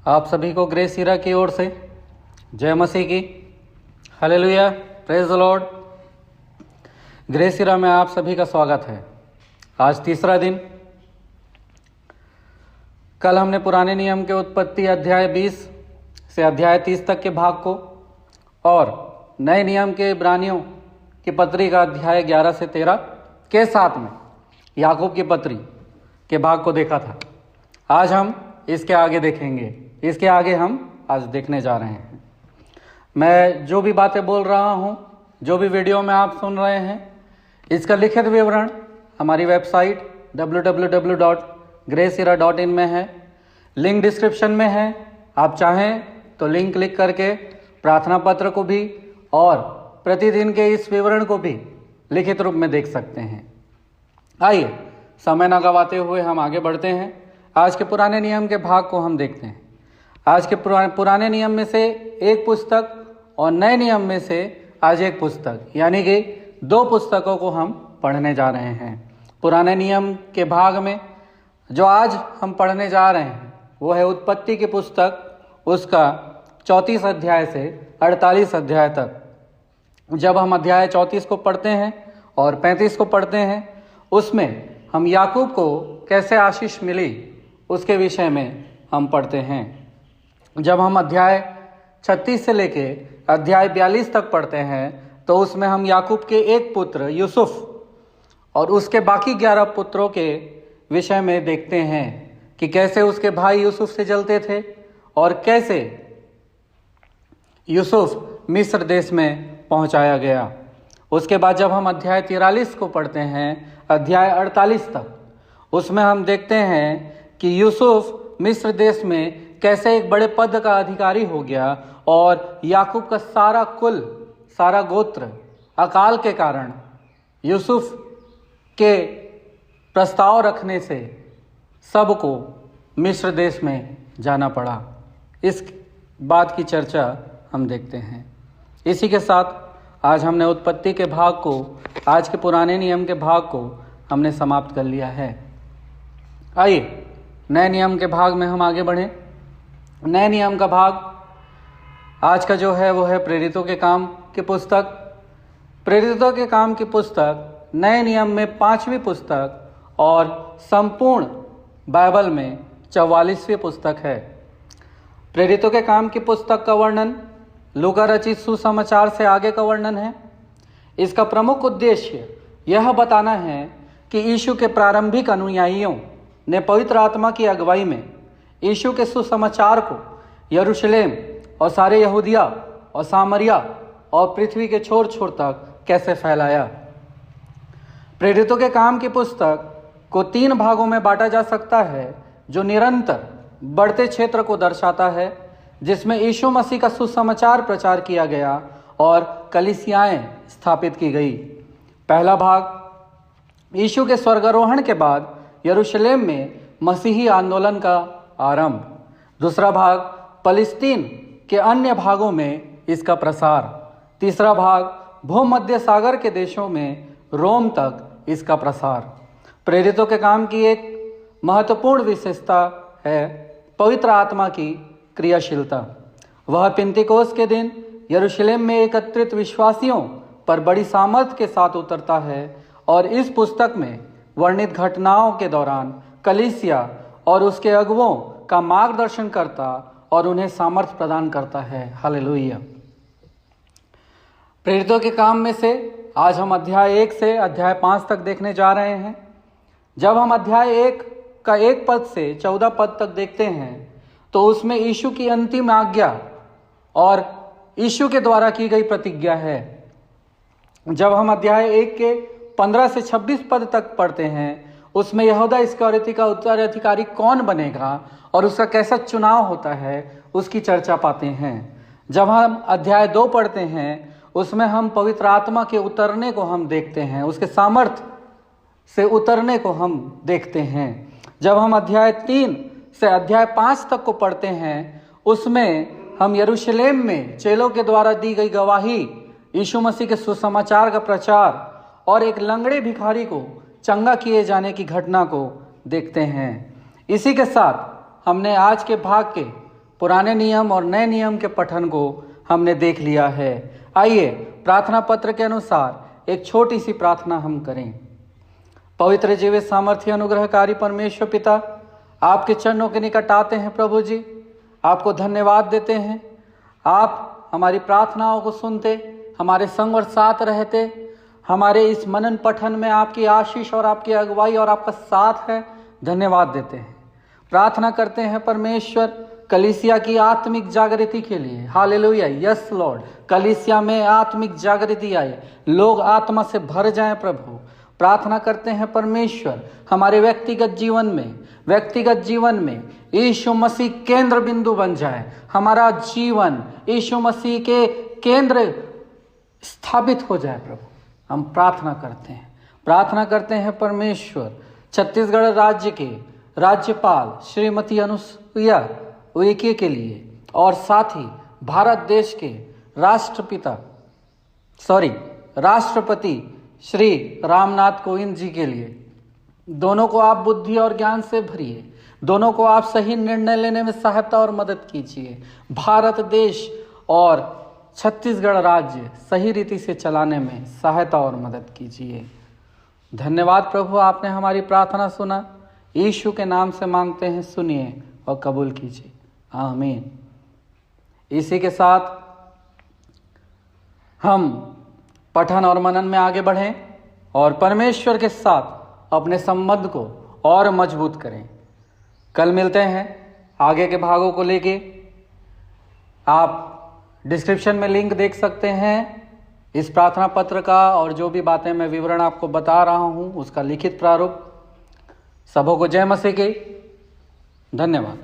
आप सभी को ग्रेस हीरा की ओर से जय मसीह की। Hallelujah, praise the Lord. Grace Heera में आप सभी का स्वागत है। आज तीसरा दिन। कल हमने पुराने नियम के उत्पत्ति अध्याय 20 से अध्याय 30 तक के भाग को और नए नियम के इब्रानियों की पत्री का अध्याय 11 से 13 के साथ में याकूब की पत्री के भाग को देखा था। आज हम इसके आगे देखेंगे। इसके आगे हम आज देखने जा रहे हैं। मैं जो भी बातें बोल रहा हूँ, जो भी वीडियो में आप सुन रहे हैं, इसका लिखित विवरण हमारी वेबसाइट www.gracehira.in में है। लिंक डिस्क्रिप्शन में है। आप चाहें तो लिंक क्लिक करके प्रार्थना पत्र को भी और प्रतिदिन के इस विवरण को भी लिखित रूप में देख सकते हैं। आइए समय न गवाते हुए हम आगे बढ़ते हैं। आज के पुराने नियम के भाग को हम देखते हैं। आज के पुराने नियम में से एक पुस्तक और नए नियम में से आज एक पुस्तक, यानी कि 2 पुस्तकों को हम पढ़ने जा रहे हैं। पुराने नियम के भाग में जो आज हम पढ़ने जा रहे हैं वो है उत्पत्ति की पुस्तक, उसका 34 अध्याय से 48 अध्याय तक। जब हम अध्याय 34 को पढ़ते हैं और 35 को पढ़ते हैं, उसमें हम याकूब को कैसे आशीष मिली उसके विषय में हम पढ़ते हैं। जब हम अध्याय 36 से लेके अध्याय 42 तक पढ़ते हैं तो उसमें हम याकूब के एक पुत्र यूसुफ और उसके बाकी 11 पुत्रों के विषय में देखते हैं कि कैसे उसके भाई यूसुफ से जलते थे और कैसे यूसुफ मिस्र देश में पहुंचाया गया। उसके बाद जब हम अध्याय 43 को पढ़ते हैं, अध्याय 48 तक, उसमें हम देखते हैं कि यूसुफ मिस्र देश में कैसे एक बड़े पद का अधिकारी हो गया और याकूब का सारा कुल, सारा गोत्र अकाल के कारण यूसुफ के प्रस्ताव रखने से सबको मिस्र देश में जाना पड़ा। इस बात की चर्चा हम देखते हैं। इसी के साथ आज हमने उत्पत्ति के भाग को, आज के पुराने नियम के भाग को हमने समाप्त कर लिया है। आइए नए नियम के भाग में हम आगे बढ़ें। नए नियम का भाग आज का जो है वो है प्रेरितों के काम की पुस्तक। प्रेरितों के काम की पुस्तक नए नियम में 5वीं पुस्तक और संपूर्ण बाइबल में 44वीं पुस्तक है। प्रेरितों के काम की पुस्तक का वर्णन लूका रचित सुसमाचार से आगे का वर्णन है। इसका प्रमुख उद्देश्य यह बताना है कि यीशु के प्रारंभिक अनुयायियों ने पवित्र आत्मा की अगुवाई में यीशु के सुसमाचार को यरूशलेम और सारे यहूदिया और सामरिया और पृथ्वी के छोर छोर तक कैसे फैलाया। प्रेरितों के काम की पुस्तक को 3 भागों में बांटा जा सकता है, जो निरंतर बढ़ते क्षेत्र को दर्शाता है, जिसमें यीशु मसीह का सुसमाचार प्रचार किया गया और कलीसियाएं स्थापित की गई। पहला भाग यीशु के स्वर्गारोहण के बाद यरूशलेम में मसीही आंदोलन का आरंभ। दूसरा भाग फलस्तीन के अन्य भागों में इसका प्रसार। तीसरा भाग भूमध्य सागर के देशों में रोम तक इसका प्रसार। प्रेरितों के काम की एक महत्वपूर्ण विशेषता है पवित्र आत्मा की क्रियाशीलता। वह पिन्तेकोस्त के दिन यरूशलेम में एकत्रित विश्वासियों पर बड़ी सामर्थ्य के साथ उतरता है और इस पुस्तक में वर्णित घटनाओं के दौरान कलीसिया और उसके अगुवों का मार्गदर्शन करता और उन्हें सामर्थ्य प्रदान करता है। हालेलुया। प्रेरितों के काम में से आज हम अध्याय 1 से अध्याय 5 तक देखने जा रहे हैं। जब हम अध्याय 1 का 1 पद से 14 पद तक देखते हैं तो उसमें यीशु की अंतिम आज्ञा और यीशु के द्वारा की गई प्रतिज्ञा है। जब हम अध्याय 1 के 15 से 26 पद तक पढ़ते हैं, उसमें यहूदा इस्करियोती का उत्तराधिकारी कौन बनेगा और उसका कैसा चुनाव होता है उसकी चर्चा पाते हैं। जब हम अध्याय 2 पढ़ते हैं, उसमें हम पवित्र आत्मा के उतरने को हम देखते हैं, उसके सामर्थ्य से उतरने को हम देखते हैं। जब हम अध्याय 3 से अध्याय 5 तक को पढ़ते हैं, उसमें हम यरूशलेम में चेलों के द्वारा दी गई गवाही, यीशु मसीह के सुसमाचार का प्रचार और एक लंगड़े भिखारी को चंगा किए जाने की घटना को देखते हैं। इसी के साथ हमने आज के भाग के पुराने नियम और नए नियम के पठन को हमने देख लिया है। आइए प्रार्थना पत्र के अनुसार एक छोटी सी प्रार्थना हम करें। पवित्र जीवित सामर्थ्य अनुग्रहकारी परमेश्वर पिता, आपके चरणों के निकट आते हैं प्रभु जी, आपको धन्यवाद देते हैं। आप हमारी प्रार्थनाओं को सुनते, हमारे संग और साथ रहते, हमारे इस मनन पठन में आपकी आशीष और आपकी अगुवाई और आपका साथ है, धन्यवाद देते हैं। प्रार्थना करते हैं परमेश्वर कलीसिया की आत्मिक जागृति के लिए। Hallelujah, yes Lord. कलीसिया में आत्मिक जागृति आए, लोग आत्मा से भर जाएं प्रभु। प्रार्थना करते हैं परमेश्वर हमारे व्यक्तिगत जीवन में यीशु मसीह केंद्र बिंदु बन जाए। हमारा जीवन यीशु मसीह के केंद्र स्थापित हो जाए प्रभु। हम प्रार्थना करते हैं परमेश्वर छत्तीसगढ़ राज्य के राज्यपाल श्रीमती अनुसुईया उइके के लिए और साथ ही भारत देश के राष्ट्रपति श्री रामनाथ कोविंद जी के लिए। दोनों को आप बुद्धि और ज्ञान से भरिए, दोनों को आप सही निर्णय लेने में सहायता और मदद कीजिए। भारत देश और छत्तीसगढ़ राज्य सही रीति से चलाने में सहायता और मदद कीजिए। धन्यवाद प्रभु, आपने हमारी प्रार्थना सुना। यीशु के नाम से मांगते हैं, सुनिए और कबूल कीजिए, आमीन। इसी के साथ हम पठन और मनन में आगे बढ़ें और परमेश्वर के साथ अपने संबंध को और मजबूत करें। कल मिलते हैं आगे के भागों को लेके। आप डिस्क्रिप्शन में लिंक देख सकते हैं इस प्रार्थना पत्र का, और जो भी बातें मैं विवरण आपको बता रहा हूं उसका लिखित प्रारूप। सबों को जय मसीह की। धन्यवाद।